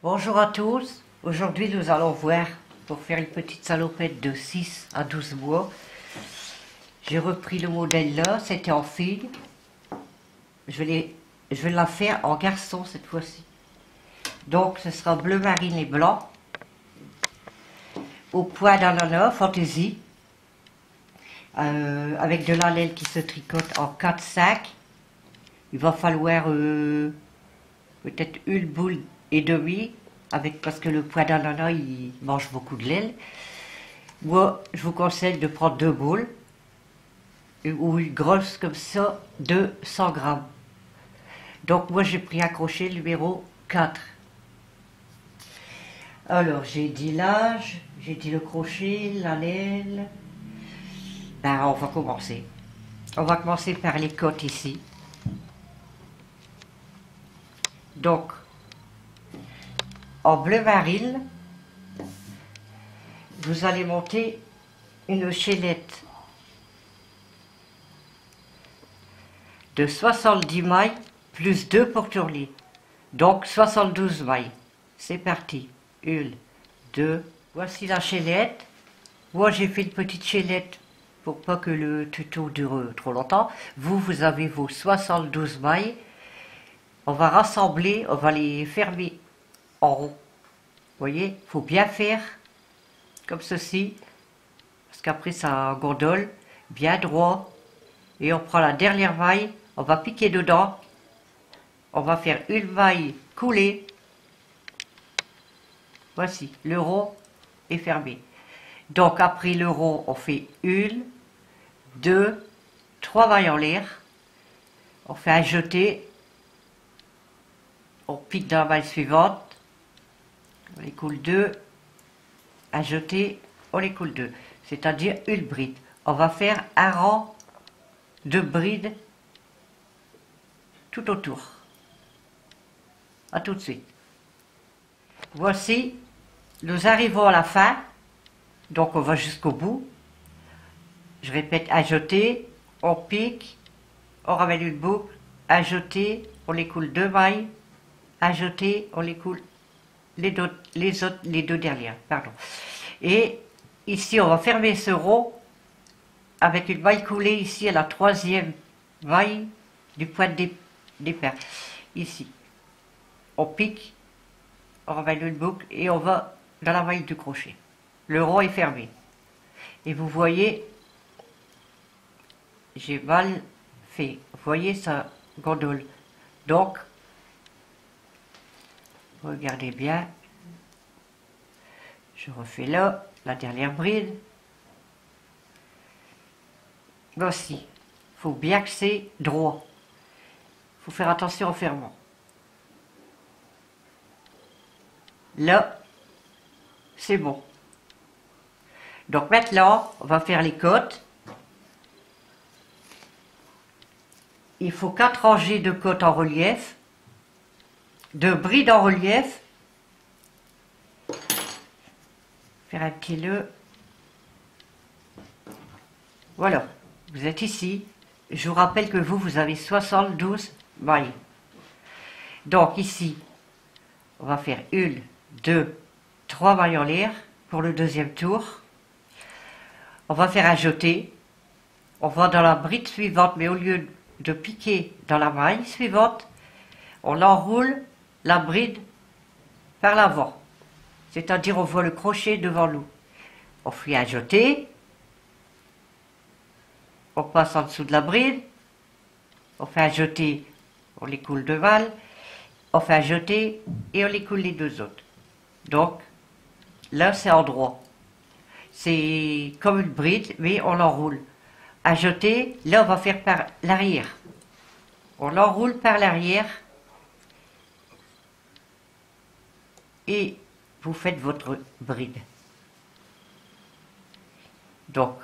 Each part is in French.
Bonjour à tous, aujourd'hui nous allons voir pour faire une petite salopette de 6 à 12 mois. J'ai repris le modèle là, c'était en fille. Je vais la faire en garçon cette fois-ci. Donc ce sera bleu marine et blanc. Au point d'ananas, fantaisie. Avec de la laine qui se tricote en 4-5. Il va falloir peut-être une boule et demie. Parce que le pois d'ananas il mange beaucoup de laine. Moi je vous conseille de prendre 2 boules ou une grosse comme ça de 100 grammes. Donc moi j'ai pris un crochet numéro 4. Alors j'ai dit l'âge, j'ai dit le crochet, la laine. Ben on va commencer. On va commencer par les côtes ici. Donc en bleu marine, vous allez monter une chaînette de 70 mailles plus 2 pour tourner. Donc 72 mailles. C'est parti. 1, 2. Voici la chaînette. Moi j'ai fait une petite chaînette pour pas que le tuto dure trop longtemps. Vous avez vos 72 mailles. On va rassembler, on va les fermer en rond. Vous voyez, il faut bien faire comme ceci. Parce qu'après ça gondole bien droit. Et on prend la dernière maille, on va piquer dedans. On va faire une maille coulée. Voici, le rond est fermé. Donc après le rond, on fait 1, 2, 3 mailles en l'air. On fait un jeté. On pique dans la maille suivante. On les coule 2. Un jeté, on les coule 2. C'est-à-dire une bride. On va faire un rang de brides tout autour. A tout de suite. Voici, nous arrivons à la fin. Donc on va jusqu'au bout. Je répète, un jeté, on pique, on ramène une boucle, un jeté, on les coule 2 mailles, un jeté, on les coule les deux dernières. Pardon. Et ici, on va fermer ce rond avec une maille coulée ici à la 3e maille du point de départ. Ici, on pique, on ramène une boucle et on va dans la maille du crochet. Le rond est fermé. Et vous voyez, j'ai mal fait. Vous voyez, ça gondole. Donc, regardez bien. Je refais là, la dernière bride. Voici. Il faut bien que c'est droit. Il faut faire attention au fermement. Là, c'est bon. Donc maintenant, on va faire les côtes. Il faut 4 rangées de côtes en relief, de brides en relief. Faire un petit nœud. Voilà, vous êtes ici. Je vous rappelle que vous avez 72 mailles. Donc ici, on va faire 1, 2, 3 mailles en l'air pour le deuxième tour. On va faire un jeté. On va dans la bride suivante, mais au lieu de piquer dans la maille suivante, on enroule la bride par l'avant. C'est-à-dire on voit le crochet devant nous. On fait un jeté. On passe en dessous de la bride. On fait un jeté, on les coule 2 balles. On fait un jeté et on les coule les 2 autres. Donc, là c'est en droit. C'est comme une bride, mais on l'enroule. Un jeté, là on va faire par l'arrière. On l'enroule par l'arrière. Et vous faites votre bride. Donc,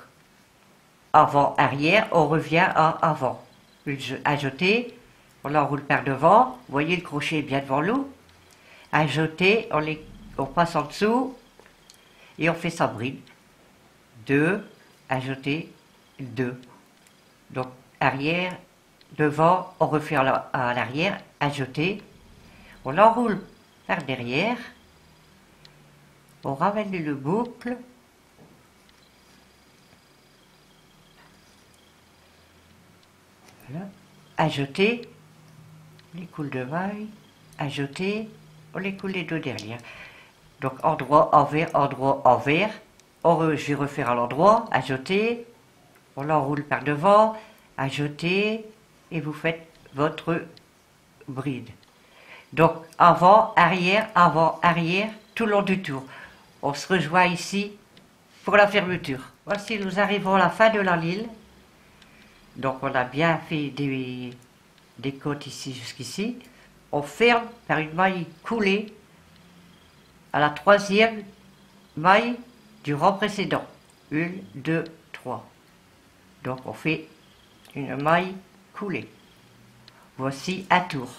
avant, arrière, on revient à avant. Un jeté, on l'enroule par devant. Vous voyez, le crochet est bien devant nous. Un jeté, on passe en dessous et on fait sa bride. 2, un jeté, 2. Donc, arrière, devant, on refait à l'arrière, un jeté. On l'enroule par derrière, on ramène le boucle, voilà, ajouter les coules de maille, ajouter, on les coule les deux derrière. Donc endroit, envers, endroit, envers. Je vais refaire à l'endroit, ajouter, on l'enroule par devant, ajouter, et vous faites votre bride. Donc avant, arrière, tout le long du tour. On se rejoint ici pour la fermeture. Voici, nous arrivons à la fin de la ligne. Donc on a bien fait des côtes ici jusqu'ici. On ferme par une maille coulée à la troisième maille du rang précédent. 1, 2, 3. Donc on fait une maille coulée. Voici un tour.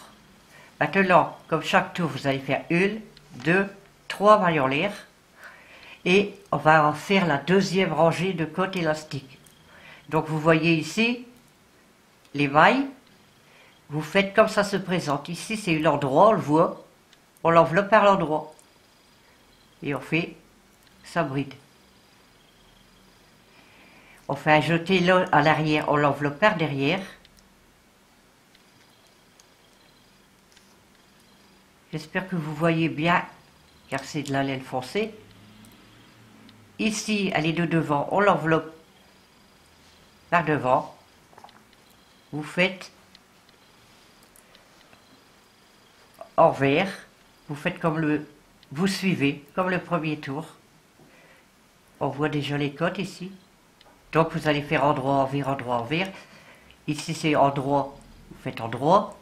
Maintenant, comme chaque tour, vous allez faire 1, 2, 3 mailles en l'air. Et on va en faire la deuxième rangée de côtes élastiques. Donc vous voyez ici les mailles. Vous faites comme ça se présente. Ici c'est l'endroit, on le voit. On l'enveloppe par l'endroit. Et on fait sa bride. On fait un jeté à l'arrière, on l'enveloppe par derrière. J'espère que vous voyez bien, car c'est de la laine foncée. Ici, elle est de devant, on l'enveloppe par devant. Vous faites envers, vous faites comme vous suivez, comme le premier tour. On voit déjà les côtes ici. Donc vous allez faire endroit, envers, endroit, envers. Ici c'est endroit, vous faites endroit.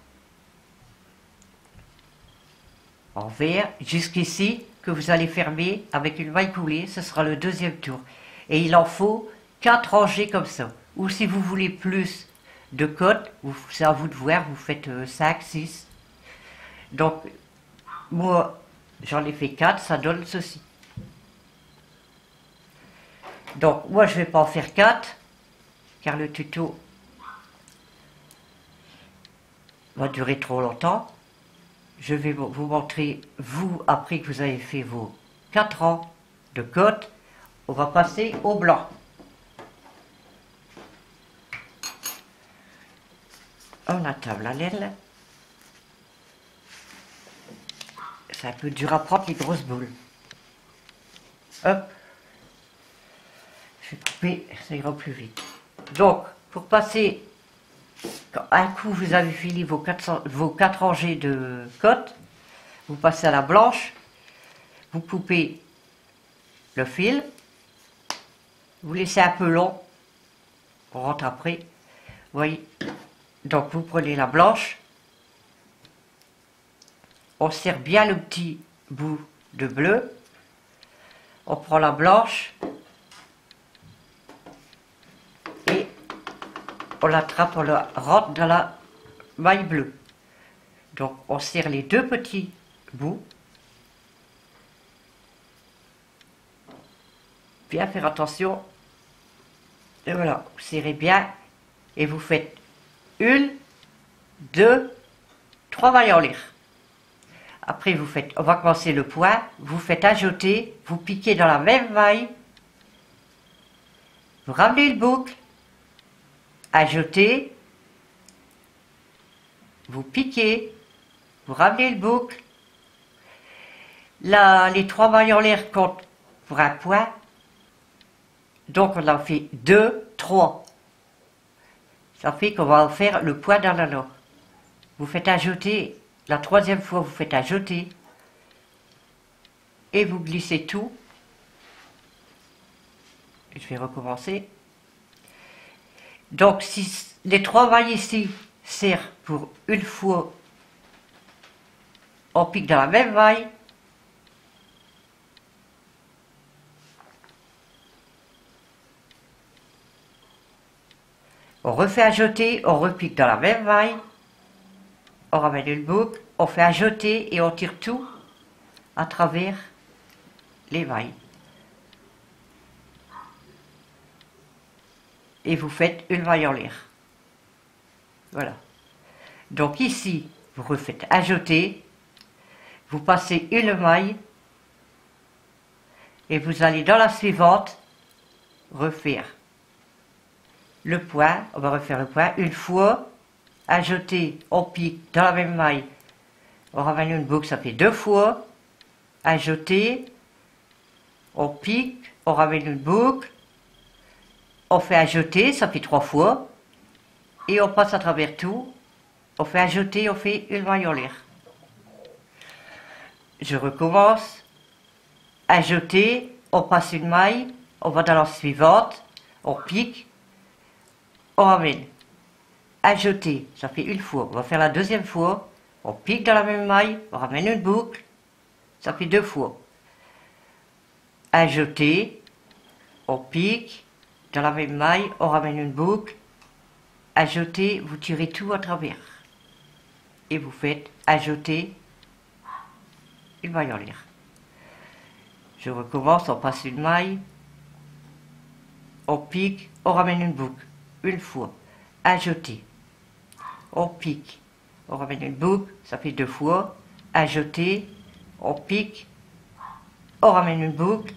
Envers, jusqu'ici, que vous allez fermer avec une maille coulée, ce sera le deuxième tour. Et il en faut 4 rangées comme ça. Ou si vous voulez plus de côtes, c'est à vous de voir, vous faites 5, 6. Donc, moi, j'en ai fait 4, ça donne ceci. Donc, moi, je ne vais pas en faire 4, car le tuto va durer trop longtemps. Je vais vous montrer, vous, après que vous avez fait vos 4 rangs de côtes, on va passer au blanc. On attable la laine. C'est un peu dur à prendre les grosses boules. Hop. Je vais couper, ça ira plus vite. Donc, pour passer, quand un coup vous avez fini vos 4 rangées de côtes, vous passez à la blanche, vous coupez le fil, vous laissez un peu long, on rentre après, vous voyez. Donc vous prenez la blanche, on serre bien le petit bout de bleu, on prend la blanche et on l'attrape, on la rentre dans la maille bleue. Donc on serre les deux petits bouts, bien faire attention, et voilà, vous serrez bien et vous faites 1, 2, 3 mailles en l'air. Après vous faites, on va commencer le point, vous faites un jeté, vous piquez dans la même maille, vous ramenez le boucle, un jeté, vous piquez, vous ramenez le boucle. Là, les 3 mailles en l'air comptent pour un point, donc on en fait 2, 3. Ça fait qu'on va en faire le point dans l'anneau. Vous faites un jeté. La troisième fois, vous faites un jeté et vous glissez tout. Je vais recommencer. Donc, si les 3 mailles ici servent pour une fois, on pique dans la même maille. On refait un jeté, on repique dans la même maille. On ramène une boucle, on fait un jeté et on tire tout à travers les mailles. Et vous faites une maille en l'air. Voilà. Donc ici, vous refaites un jeté, vous passez une maille et vous allez dans la suivante refaire le point. On va refaire le point une fois, ajouter, on pique dans la même maille, on ramène une boucle, ça fait 2 fois, ajouter, on pique, on ramène une boucle, on fait ajouter, ça fait 3 fois, et on passe à travers tout, on fait ajouter, on fait une maille en l'air. Je recommence, ajouter, on passe une maille, on va dans la suivante, on pique, on ramène, ajouter, ça fait une fois, on va faire la deuxième fois, on pique dans la même maille, on ramène une boucle, ça fait 2 fois, ajouter, on pique, dans la même maille, on ramène une boucle, ajouter, vous tirez tout à travers, et vous faites ajouter, une maille en l'air. Je recommence, on passe une maille, on pique, on ramène une boucle, une fois, ajouter, on pique, on ramène une boucle, ça fait 2 fois, ajouter, on pique, on ramène une boucle,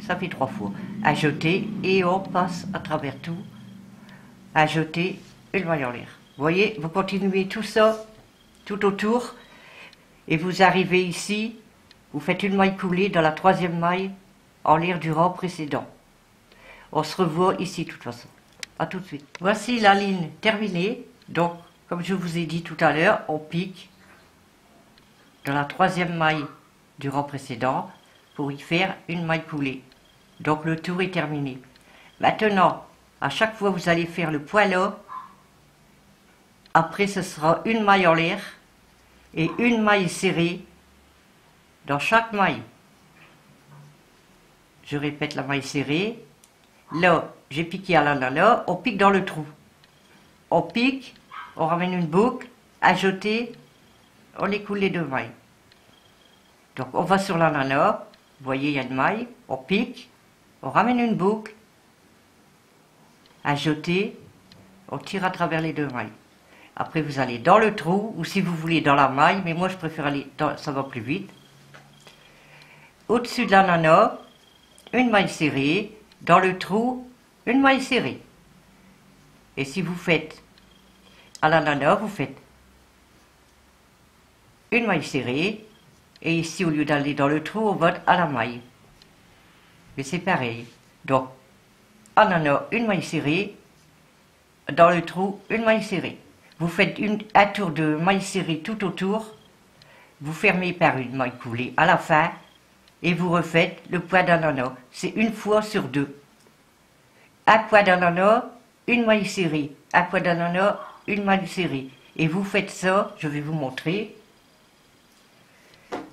ça fait 3 fois, ajouter et on passe à travers tout, ajouter une maille en l'air. Vous voyez, vous continuez tout ça, tout autour, et vous arrivez ici, vous faites une maille coulée dans la 3e maille en l'air du rang précédent. On se revoit ici de toute façon. A tout de suite. Voici la ligne terminée. Donc, comme je vous ai dit tout à l'heure, on pique dans la 3e maille du rang précédent pour y faire une maille coulée. Donc le tour est terminé. Maintenant, à chaque fois vous allez faire le point là. Après ce sera une maille en l'air et une maille serrée dans chaque maille. Je répète la maille serrée. Là, j'ai piqué à là, on pique dans le trou. On pique, on ramène une boucle, ajouter, on écoule les 2 mailles. Donc on va sur là, vous voyez il y a une maille, on pique, on ramène une boucle, ajouter, on tire à travers les 2 mailles. Après vous allez dans le trou, ou si vous voulez dans la maille, mais moi je préfère aller dans, ça va plus vite. Au-dessus de la une maille serrée, dans le trou, une maille serrée. Et si vous faites à la vous faites une maille serrée, et ici au lieu d'aller dans le trou, on va à la maille. Mais c'est pareil. Donc, à la une maille serrée, dans le trou, une maille serrée. Vous faites un tour de maille serrée tout autour, vous fermez par une maille coulée à la fin, et vous refaites le point d'ananas. C'est une fois sur 2. Un point d'ananas, une maille serrée. Un point d'ananas, une maille serrée. Et vous faites ça, je vais vous montrer.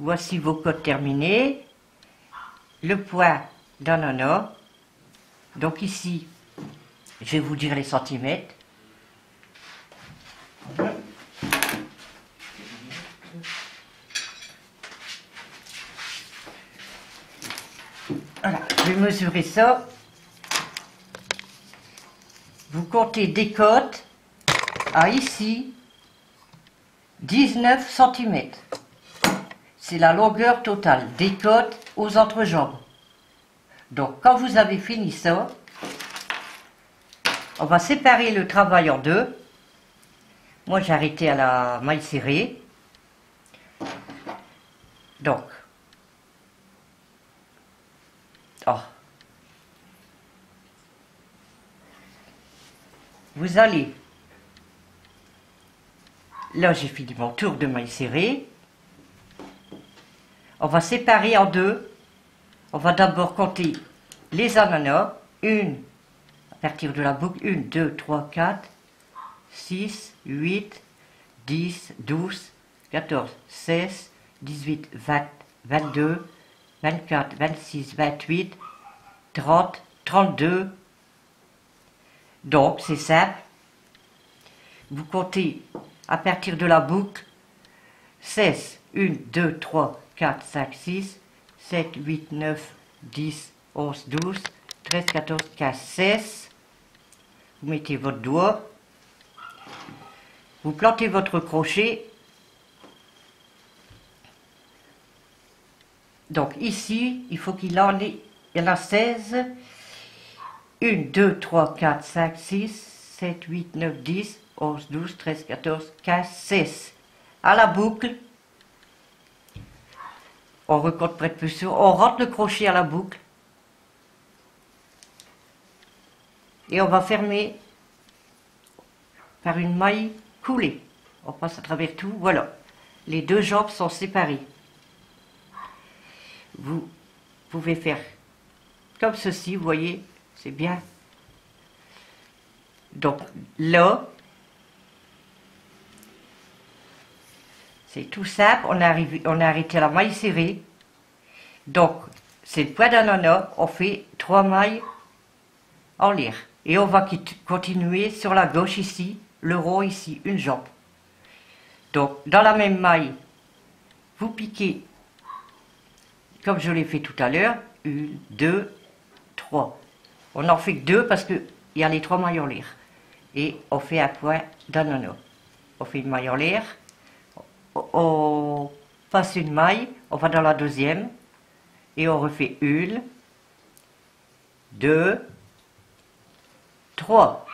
Voici vos codes terminés. Le point d'ananas. Donc ici, je vais vous dire les centimètres. Voilà, je vais mesurer ça. Vous comptez des côtes à ici 19 cm. C'est la longueur totale des côtes aux entrejambes. Donc quand vous avez fini ça, on va séparer le travail en 2. Moi j'ai arrêté à la maille serrée. Donc, vous allez, là j'ai fini mon tour de maille serrée, on va séparer en 2, on va d'abord compter les ananas, à partir de la boucle, 1, 2, 3, 4, 6, 8, 10, 12, 14, 16, 18, 20, 22, 24, 26, 28, 30, 32. Donc, c'est simple. Vous comptez à partir de la boucle 16, 1, 2, 3, 4, 5, 6, 7, 8, 9, 10, 11, 12, 13, 14, 15, 16. Vous mettez votre doigt. Vous plantez votre crochet Donc ici, il faut qu'il en ait, il y en a 16. 1, 2, 3, 4, 5, 6, 7, 8, 9, 10, 11, 12, 13, 14, 15, 16. À la boucle, on recompte près de plus sûr, on rentre le crochet à la boucle et on va fermer par une maille coulée. On passe à travers tout, voilà. Les deux jambes sont séparées. Vous pouvez faire comme ceci, vous voyez, c'est bien. Donc là, c'est tout simple, on a arrêté la maille serrée. Donc, c'est le point d'ananas, on fait 3 mailles en l'air. Et on va continuer sur la gauche ici, le rond ici, une jambe. Donc, dans la même maille, vous piquez, comme je l'ai fait tout à l'heure, 1, 2, 3. On n'en fait que 2 parce qu'il y a les 3 mailles en l'air. Et on fait un point d'ananas. On fait une maille en l'air, on passe une maille, on va dans la deuxième, et on refait 1, 2, 3.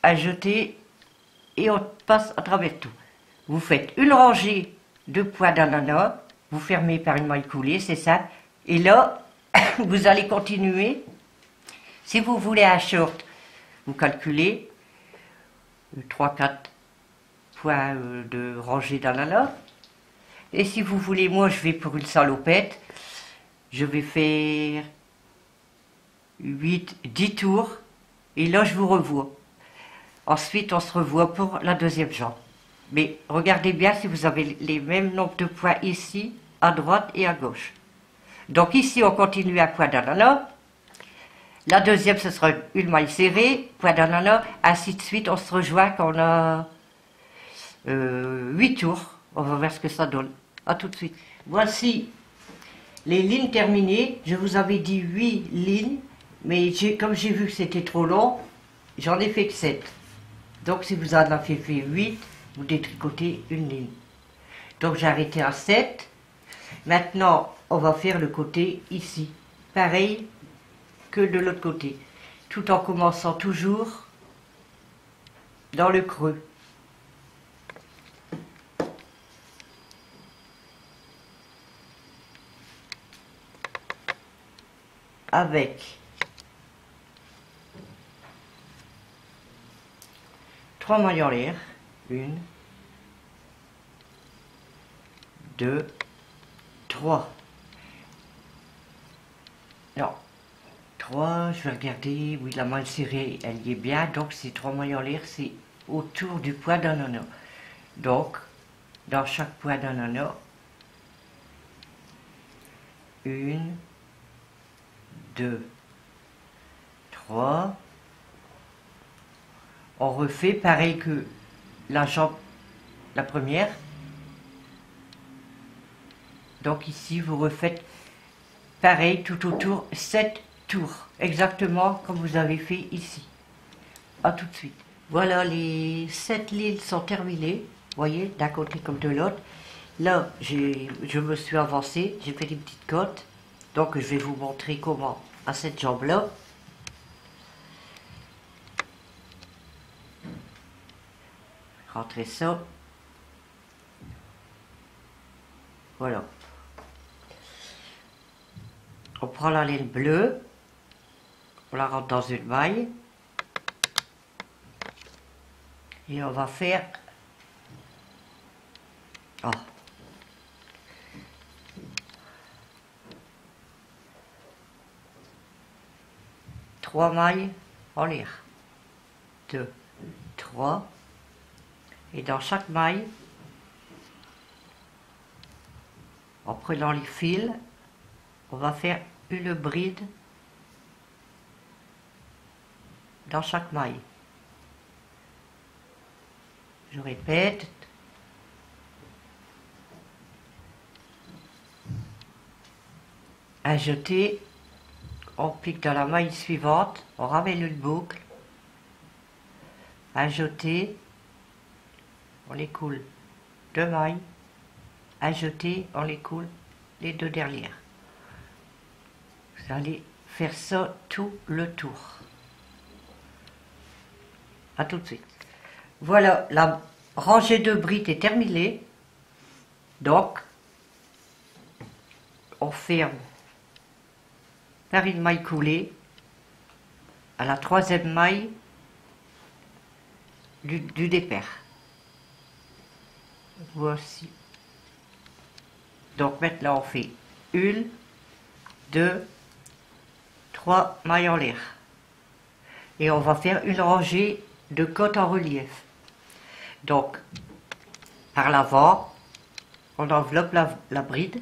À jeter, et on passe à travers tout. Vous faites une rangée de points d'ananas, vous fermez par une maille coulée, c'est ça. Et là, vous allez continuer. Si vous voulez un short, vous calculez 3-4 points de rangée d'ananas. Et si vous voulez, moi je vais pour une salopette, je vais faire 8-10 tours. Et là, je vous revois. Ensuite, on se revoit pour la deuxième jambe. Mais regardez bien si vous avez les mêmes nombres de points ici, à droite et à gauche. Donc ici, on continue un point d'ananas. La deuxième, ce sera une maille serrée, point d'ananas, ainsi de suite. On se rejoint quand on a 8 tours. On va voir ce que ça donne. A tout de suite. Voici les lignes terminées. Je vous avais dit 8 lignes, mais comme j'ai vu que c'était trop long, j'en ai fait que 7. Donc si vous en avez fait 8, vous détricotez une ligne. Donc j'ai arrêté à 7. Maintenant, on va faire le côté ici. Pareil que de l'autre côté. Tout en commençant toujours dans le creux. Avec 3 mailles en l'air. 1, 2, 3. Non. 3, je vais regarder. Oui, la maille serrée, elle y est bien. Donc, ces 3 mailles en l'air, c'est autour du point d'ananas. Donc, dans chaque point d'ananas, 1, 2, 3. On refait pareil que la jambe, la première. Donc ici, vous refaites pareil tout autour, 7 tours. Exactement comme vous avez fait ici. A tout de suite. Voilà, les 7 lignes sont terminées. Vous voyez, d'un côté comme de l'autre. Là, je me suis avancé, j'ai fait des petites côtes. Donc je vais vous montrer comment à cette jambe-là. Rentrez ça. Voilà. On prend la laine bleue, on la rentre dans une maille et on va faire 3 mailles en l'air. 2, 3. Et dans chaque maille, en prenant les fils, on va faire une bride dans chaque maille. Je répète. À jeter, on pique dans la maille suivante, on ramène une boucle. À jeter, on écoule 2 mailles. À jeter, on écoule les 2 derrière. Vous allez faire ça tout le tour. À tout de suite. Voilà, la rangée de brides est terminée. Donc, on ferme par une maille coulée à la troisième maille du départ. Voici. Donc maintenant on fait 1, 2, 3 mailles en l'air. Et on va faire une rangée de côtes en relief. Donc, par l'avant, on enveloppe la bride.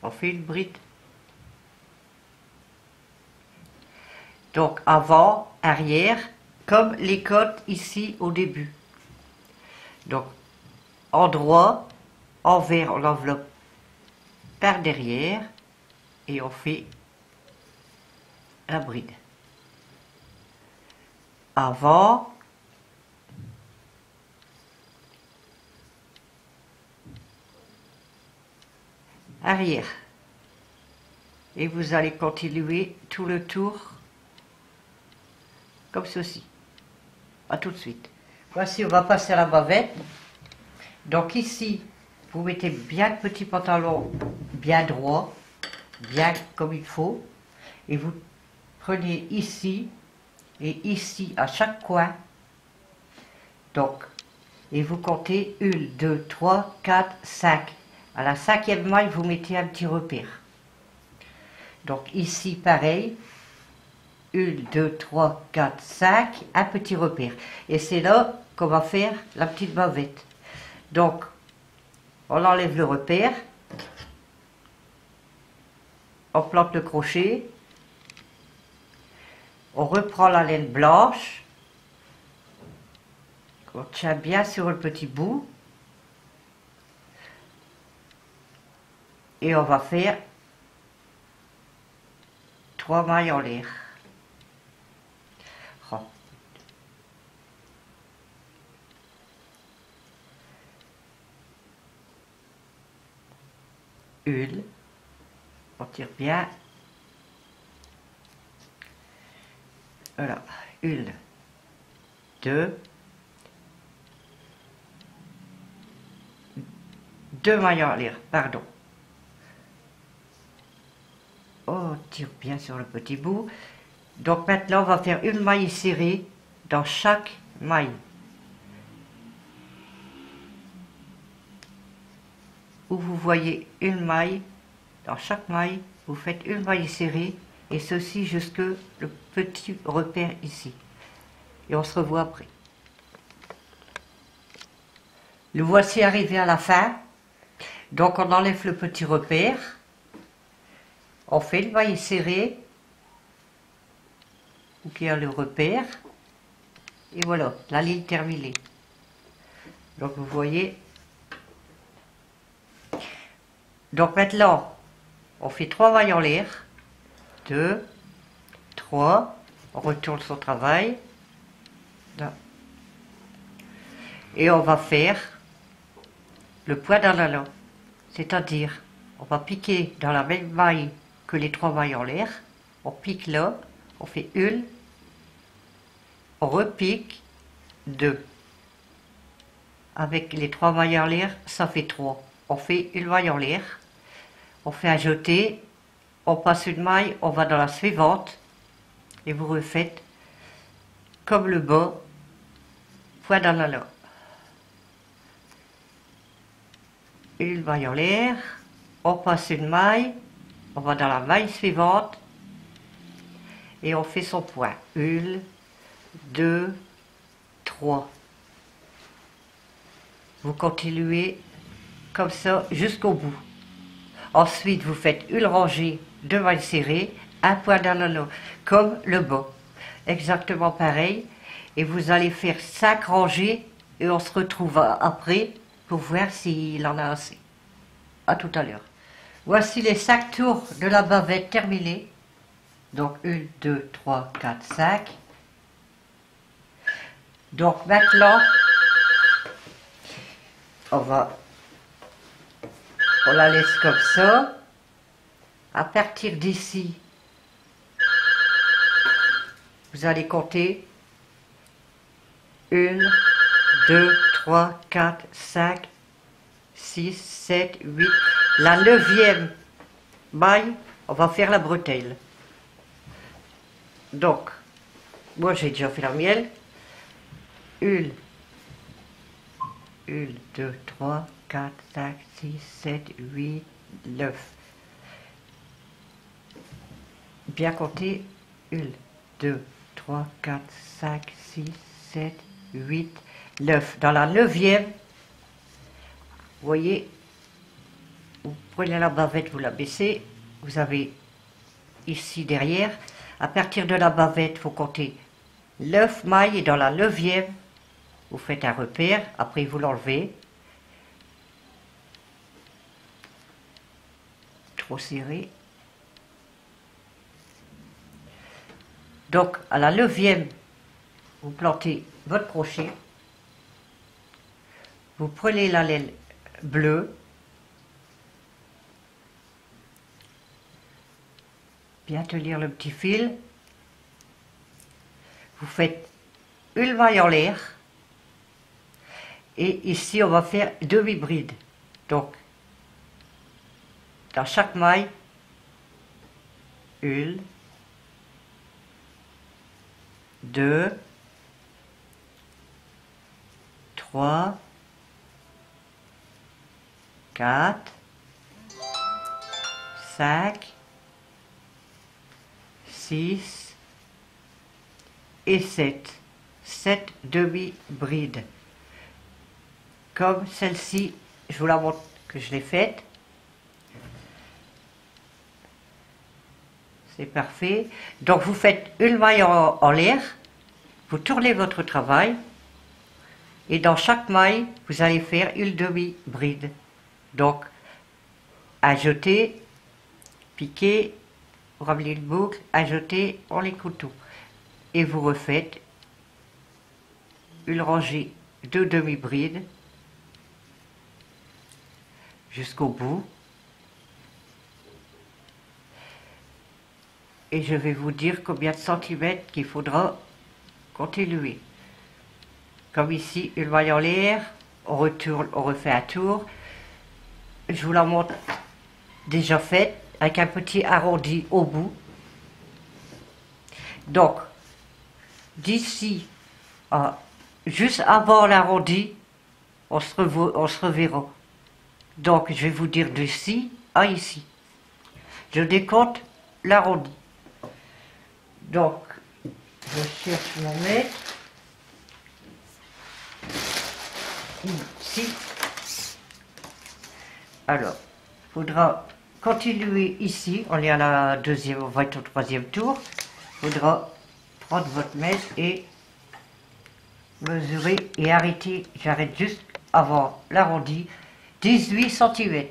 On fait une bride. Donc avant, arrière, comme les côtes ici au début. Donc en droit, envers, on enveloppe par derrière et on fait la bride. Avant, arrière. Et vous allez continuer tout le tour comme ceci. A tout de suite. Voici, on va passer à la bavette. Donc ici, vous mettez bien le petit pantalon bien droit, bien comme il faut. Et vous prenez ici et ici à chaque coin. Donc, et vous comptez 1, 2, 3, 4, 5. À la cinquième maille, vous mettez un petit repère. Donc ici, pareil. 1, 2, 3, 4, 5, un petit repère. Et c'est là qu'on va faire la petite bavette. Donc, on enlève le repère. On plante le crochet. On reprend la laine blanche. On tient bien sur le petit bout. Et on va faire 3 mailles en l'air. Une, on tire bien, voilà, 1, 2, 2 mailles en l'air, pardon. On tire bien sur le petit bout. Donc maintenant on va faire une maille serrée dans chaque maille. Où vous voyez une maille, dans chaque maille, vous faites une maille serrée et ceci jusque le petit repère ici. Et on se revoit après. Le voici arrivé à la fin. Donc on enlève le petit repère. On fait une maille serrée où il y a le repère. Et voilà, la ligne terminée. Donc vous voyez. Donc maintenant, on fait 3 mailles en l'air, 2, 3, on retourne son travail, et on va faire le point dans la lame, c'est-à-dire, on va piquer dans la même maille que les 3 mailles en l'air, on pique là, on fait 1, on repique 2. Avec les 3 mailles en l'air, ça fait 3. On fait une maille en l'air. On fait un jeté, on passe une maille, on va dans la suivante et vous refaites comme le bas, point dans la lame. Une maille en l'air, on passe une maille, on va dans la maille suivante et on fait son point. 1, 2, 3. Vous continuez comme ça jusqu'au bout. Ensuite, vous faites une rangée de mailles serrées, un point dans la lame, comme le bas. Exactement pareil. Et vous allez faire 5 rangées et on se retrouve après pour voir s'il en a assez. À tout à l'heure. Voici les 5 tours de la bavette terminés. Donc 1, 2, 3, 4, 5. Donc maintenant, on la laisse comme ça. À partir d'ici, vous allez compter 1, 2, 3, 4, 5, 6, 7, 8. La 9e maille, on va faire la bretelle. Donc, moi j'ai déjà fait la mienne. 1, 2, 3, 4, 5, 6, 7, 8, 9. Bien compter. 1, 2, 3, 4, 5, 6, 7, 8, 9. Dans la 9e, vous voyez, vous prenez la bavette, vous la baissez. Vous avez ici derrière. À partir de la bavette, il faut compter 9 mailles. Et dans la 9e, vous faites un repère. Après, vous l'enlevez. Trop serré. Donc, à la 9e, vous plantez votre crochet. Vous prenez la laine bleue. Bien tenir le petit fil. Vous faites une maille en l'air. Et ici, on va faire demi-bride. Donc, dans chaque maille, 1, 2, 3, 4, 5, 6 et 7. 7 demi-brides. Comme celle-ci, je vous la montre que je l'ai faite. C'est parfait. Donc vous faites une maille en l'air, vous tournez votre travail et dans chaque maille, vous allez faire une demi-bride. Donc, ajouter, piquer, ramener une boucle, ajouter, on les couteaux. Et vous refaites une rangée de demi-brides jusqu'au bout. Et je vais vous dire combien de centimètres qu'il faudra continuer. Comme ici, une maille en l'air, on retourne, on refait un tour. Je vous la montre déjà faite, avec un petit arrondi au bout. Donc, d'ici, juste avant l'arrondi, on se reverra. Donc, je vais vous dire d'ici à ici. Je décompte l'arrondi. Donc, je cherche mon mètre. Ici. Alors, il faudra continuer ici. On est à la deuxième, on va être au troisième tour. Il faudra prendre votre mètre et mesurer et arrêter. J'arrête juste avant l'arrondi. 18 cm. Il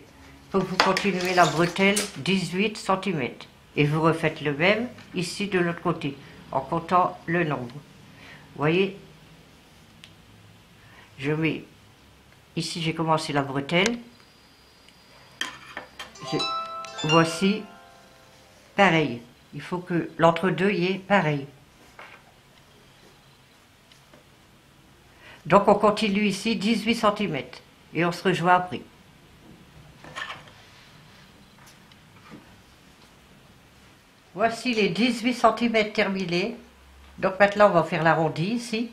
faut que vous continuez la bretelle 18 cm. Et vous refaites le même ici de l'autre côté, en comptant le nombre. Vous voyez, je mets, ici j'ai commencé la bretelle. Voici, pareil. Il faut que l'entre-deux y est pareil. Donc on continue ici 18 cm. Et on se rejoint après. Voici les 18 cm terminés. Donc maintenant on va faire l'arrondi ici.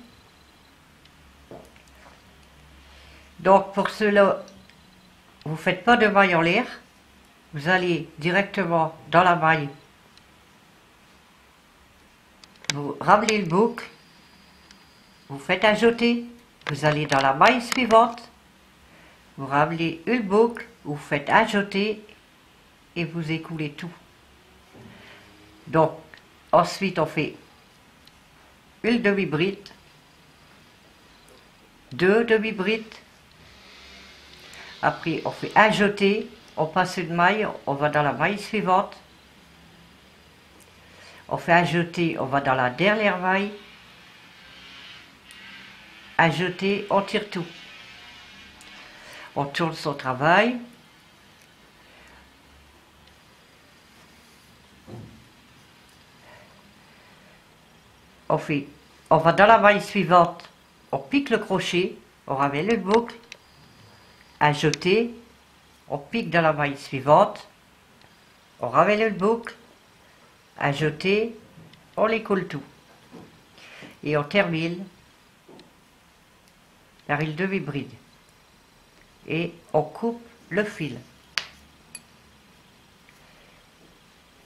Donc pour cela, vous ne faites pas de maille en l'air. Vous allez directement dans la maille. Vous ramenez le boucle. Vous faites un jeté. Vous allez dans la maille suivante. Vous ramenez une boucle. Vous faites un jeté. Et vous écoulez tout. Donc, ensuite, on fait une demi-bride, 2 demi-brides. Après, on fait un jeté, on passe une maille, on va dans la maille suivante. On fait un jeté, on va dans la dernière maille. Un jeté, on tire tout. On tourne son travail. on va dans la maille suivante, on pique le crochet, on ramène le boucle, à jeter, on pique dans la maille suivante, on ramène le boucle, à jeter, on les colle tout. Et on termine par une demi-bride. Et on coupe le fil.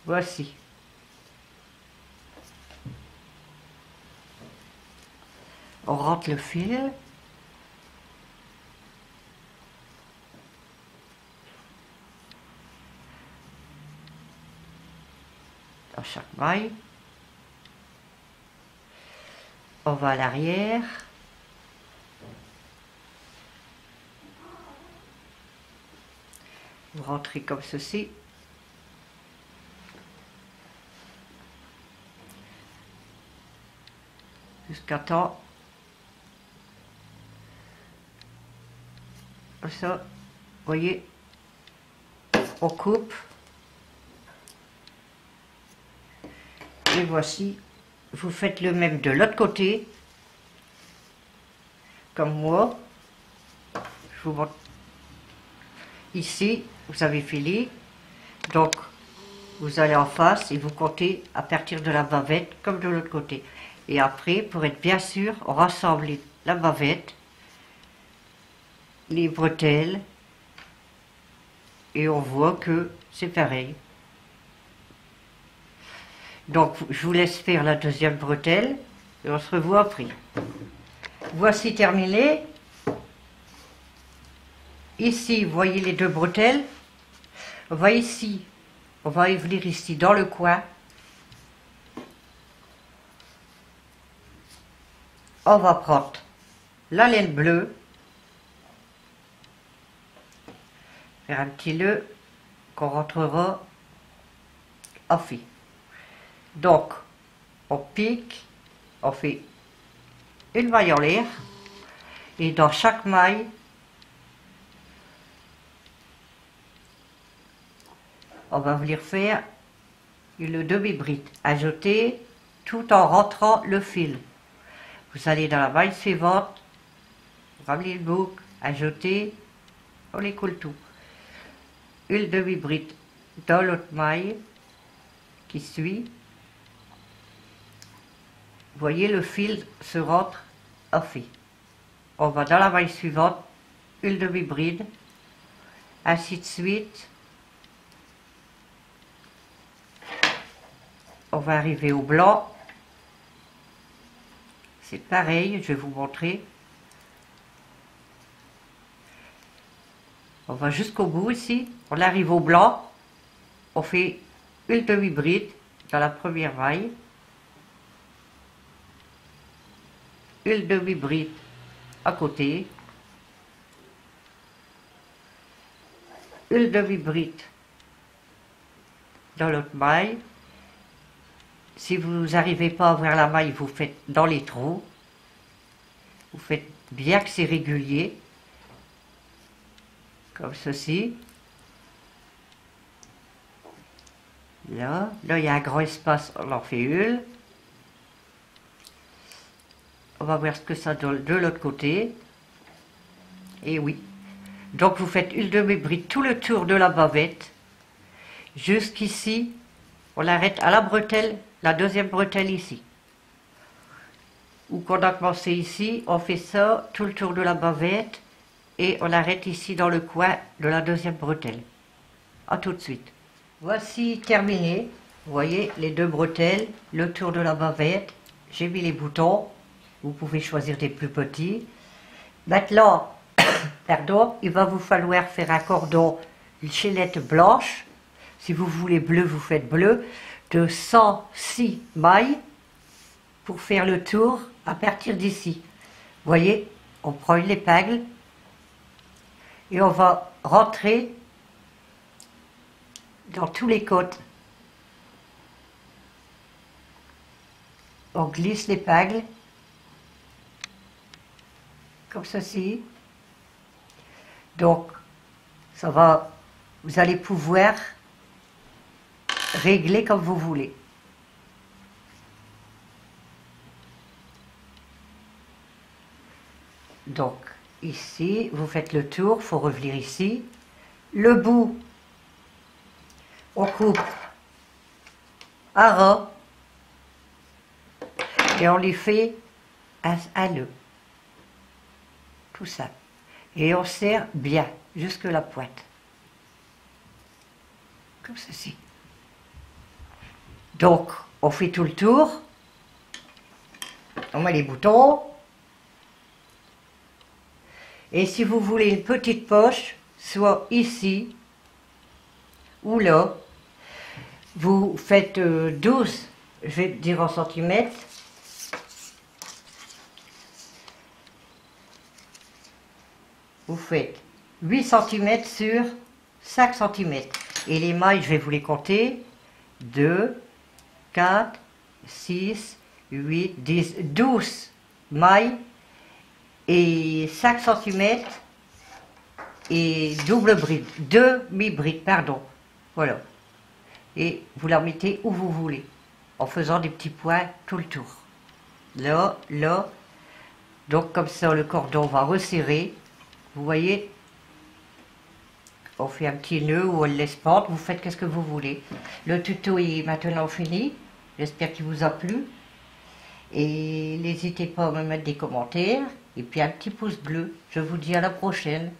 Voici. On rentre le fil. Dans chaque maille. On va à l'arrière. Vous rentrez comme ceci. Jusqu'à temps. Comme ça, vous voyez, on coupe. Et voici, vous faites le même de l'autre côté. Comme moi. Je vous montre. Ici, vous avez fini. Donc, vous allez en face et vous comptez à partir de la bavette comme de l'autre côté. Et après, pour être bien sûr, on rassemble la bavette, les bretelles, et on voit que c'est pareil. Donc, je vous laisse faire la deuxième bretelle et on se revoit après. Voici terminé. Ici, vous voyez les deux bretelles. On va ici, on va y venir ici dans le coin. On va prendre la laine bleue, faire un petit nœud qu'on rentrera en fil. Donc, on pique, on fait une maille en l'air, et dans chaque maille, on va venir faire une demi-bride, ajouter tout en rentrant le fil. Vous allez dans la maille suivante, vous ramenez le boucle, ajouter, on les colle tout. Une demi-bride dans l'autre maille qui suit. Vous voyez, le fil se rentre en fil. On va dans la maille suivante, une demi-bride, ainsi de suite. On va arriver au blanc. C'est pareil, je vais vous montrer. On va jusqu'au bout ici. On arrive au blanc. On fait une demi-bride dans la première maille. Une demi-bride à côté. Une demi-bride dans l'autre maille. Si vous n'arrivez pas à ouvrir la maille, vous faites dans les trous. Vous faites bien que c'est régulier. Comme ceci. Là, il y a un grand espace, on en fait une. On va voir ce que ça donne de l'autre côté. Et oui. Donc vous faites une demi-bride tout le tour de la bavette. Jusqu'ici, on l'arrête à la bretelle, la deuxième bretelle ici. Ou qu'on a commencé ici, on fait ça tout le tour de la bavette. Et on arrête ici dans le coin de la deuxième bretelle. A tout de suite. Voici terminé. Vous voyez les deux bretelles, le tour de la bavette. J'ai mis les boutons. Vous pouvez choisir des plus petits. Maintenant, pardon, il va vous falloir faire un cordon, une chaînette blanche. Si vous voulez bleu, vous faites bleu. De 106 mailles pour faire le tour à partir d'ici. Vous voyez, on prend une épingle. Et on va rentrer dans tous les côtes. On glisse l'épingle, comme ceci. Donc, ça va, vous allez pouvoir régler comme vous voulez. Donc, ici, vous faites le tour, il faut revenir ici. Le bout, on coupe à ras et on les fait à nœud. Tout ça. Et on serre bien jusque la pointe. Comme ceci. Donc, on fait tout le tour. On met les boutons. Et si vous voulez une petite poche, soit ici ou là, vous faites 12, je vais dire en centimètres. Vous faites 8 cm sur 5 cm. Et les mailles, je vais vous les compter. 2, 4, 6, 8, 10, 12 mailles et 5 cm et double bride, demi-bride, pardon. Voilà. Et vous la mettez où vous voulez, en faisant des petits points tout le tour. Là, là. Donc comme ça, le cordon va resserrer. Vous voyez, on fait un petit nœud ou on le laisse pendre, vous faites qu'est-ce que vous voulez. Le tuto est maintenant fini, j'espère qu'il vous a plu. Et n'hésitez pas à me mettre des commentaires, et puis un petit pouce bleu. Je vous dis à la prochaine.